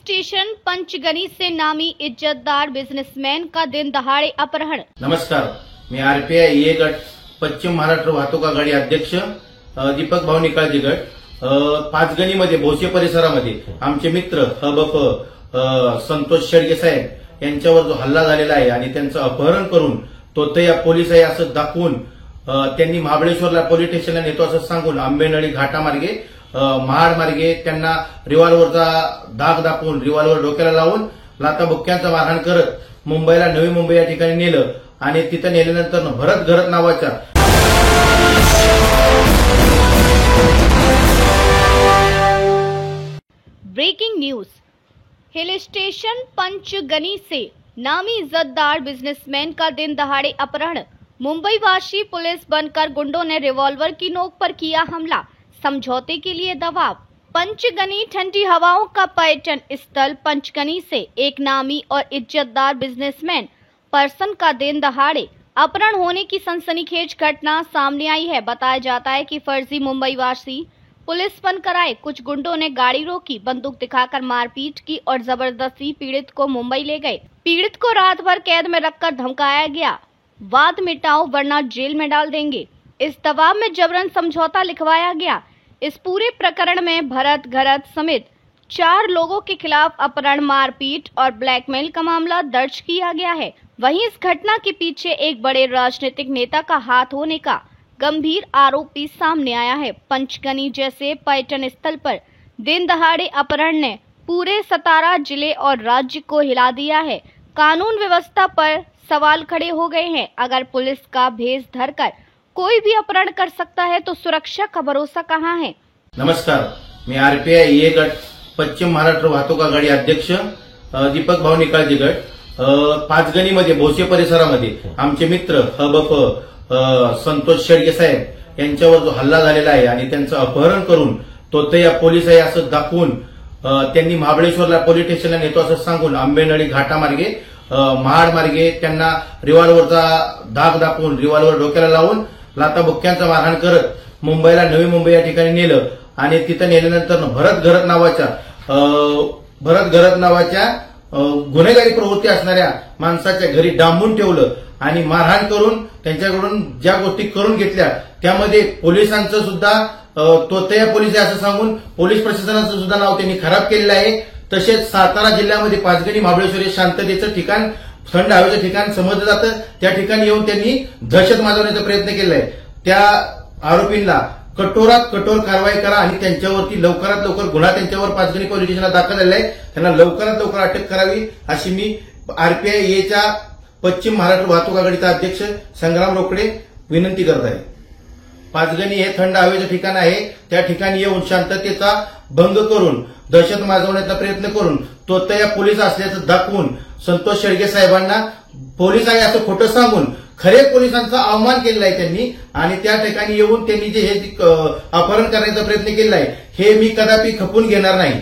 Station Panchgani से नामी इज्जतदार बिजनेसमैन का दिन दहाड़े अपहरण। नमस्कार, मी आरपीआय ए गट पश्चिम महाराष्ट्र वाहतूक आघाडी अध्यक्ष दीपक भाऊ निकाळजे गट पाचगणीमध्ये भोसे परिसरामध्ये आमचे मित्र हबप संतोष शेडगे साहेब यांच्यावर जो हल्ला झालेला आहे आणि त्यांचं अपहरण करून तोतया पोलीस आहे असं दाखवून त्यांनी महाबळेश्वरला पोलीस स्टेशनला नेतो असं सांगून आंबेनळी घाटामार्गे महाड मार्गे त्यांना रिव्हॉल्व्हरचा दाग दाखवून रिव्हॉल्व्हर डोक्याला लावून लाथाबुक्क्यांचा मारहाण करत मुंबईला नवी मुंबई या ठिकाणी नेलं आणि तिथं नेल्यानंतर भरत घरत नावाच्या breaking news. Hill station Panchgani से नामी इज्जतदार बिजनेसमैन का दिन दहाड़े अपहरण। मुंबई वासी पुलिस बनकर गुंडों ने रिवॉल्वर की नोक पर किया हमला, समझौते के लिए दबाव। पंचगनी ठंडी हवाओं का पर्यटन स्थल पंचगनी से एक नामी और इज्जतदार बिजनेसमैन पर्सन का दिन दहाड़े अपहरण होने की सनसनीखेज घटना सामने आई है। बताया जाता है कि फर्जी मुंबई वासी पुलिस बनकर आए कुछ गुंडों ने गाड़ी रोकी, बंदूक दिखाकर मारपीट की और जबरदस्ती पीड़ित को मुंबई ले गए। पीड़ित को रात भर कैद में रखकर धमकाया गया, वाद मिटाओ वरना जेल में डाल देंगे। इस दबाव में जबरन समझौता लिखवाया गया। इस पूरे प्रकरण में भरत घरत समेत 4 लोगों के खिलाफ अपहरण, मारपीट और ब्लैकमेल का मामला दर्ज किया गया है। वहीं इस घटना के पीछे एक बड़े राजनीतिक नेता का हाथ होने का गंभीर आरोप भी सामने आया है। पंचगनी जैसे पर्यटन स्थल पर दिन दहाड़े अपहरण ने पूरे 17 जिले और राज्य को हिला दिया है। कानून व्यवस्था पर सवाल खड़े हो गए हैं। अगर पुलिस का भेष धरकर कोई भी अपहरण कर सकता है तो सुरक्षा का भरोसा कहाँ है। नमस्कार, मी आरपीआय ए गट पश्चिम महाराष्ट्र वाहतूक आघाडी अध्यक्ष दीपक भाऊ निकाळजे गट पाचगणीमध्ये भोसे परिसरामध्ये आमचे मित्र हबप संतोष शेडगे साहेब यांच्यावर जो हल्ला झालेला आहे आणि त्यांचं अपहरण करून तोतया पोलीस आहे असं दाखवून त्यांनी महाबळेश्वरला पोलीस स्टेशनला नेतो असं सांगून आंबेनळी घाटामार्गे महाड मार्गे त्यांना रिव्हॉल्व्हरचा दाग दाखवून रिव्हॉल्व्हर डोक्याला लावून लाथाबुक्क्यांचा मारहाण करत मुंबईला नवी मुंबई या ठिकाणी नेलं आणि तिथं नेल्यानंतर भरत घरत नावाच्या गुन्हेगारी प्रवृत्ती असणाऱ्या माणसाच्या घरी डांबून ठेवलं आणि मारहाण करून त्यांच्याकडून ज्या गोष्टी करून घेतल्या त्यामध्ये पोलिसांचं सुद्धा तोतया पोलीस आहे असं सांगून पोलीस प्रशासनाचं सुद्धा नाव त्यांनी खराब केलेलं आहे। तसेच सातारा जिल्ह्यामध्ये पाचगणी महाबळेश्वर हे शांततेचं ठिकाण, थंड हवेचं ठिकाण समजलं जातं, त्या ठिकाणी येऊन त्यांनी दहशत माजवण्याचा प्रयत्न केला आहे। त्या आरोपींना कठोरात कठोर कारवाई करा आणि त्यांच्यावरती लवकरात लवकर गुन्हा त्यांच्यावर पाचगणी पोलीस स्टेशनला दाखल झालेला आहे, त्यांना लवकरात लवकर अटक करावी अशी मी आरपीआय एच्या पश्चिम महाराष्ट्र वाहतूक आघाडीचा अध्यक्ष संग्राम रोकडे विनंती करत आहे। पाचगणी हे थंड हवेचं ठिकाण आहे, त्या ठिकाणी येऊन शांततेचा भंग करून दहशत माजवण्याचा प्रयत्न करून तोतया पोलीस असल्याचं दाखवून संतोष शेडगे साहेबांना पोलीस आहे असं खोटं सांगून खरे पोलिसांचा अवमान केलेला आहे त्यांनी आणि त्या ठिकाणी येऊन त्यांनी जे हे अपहरण करण्याचा प्रयत्न केलेला आहे हे मी कदापि खपून घेणार नाही।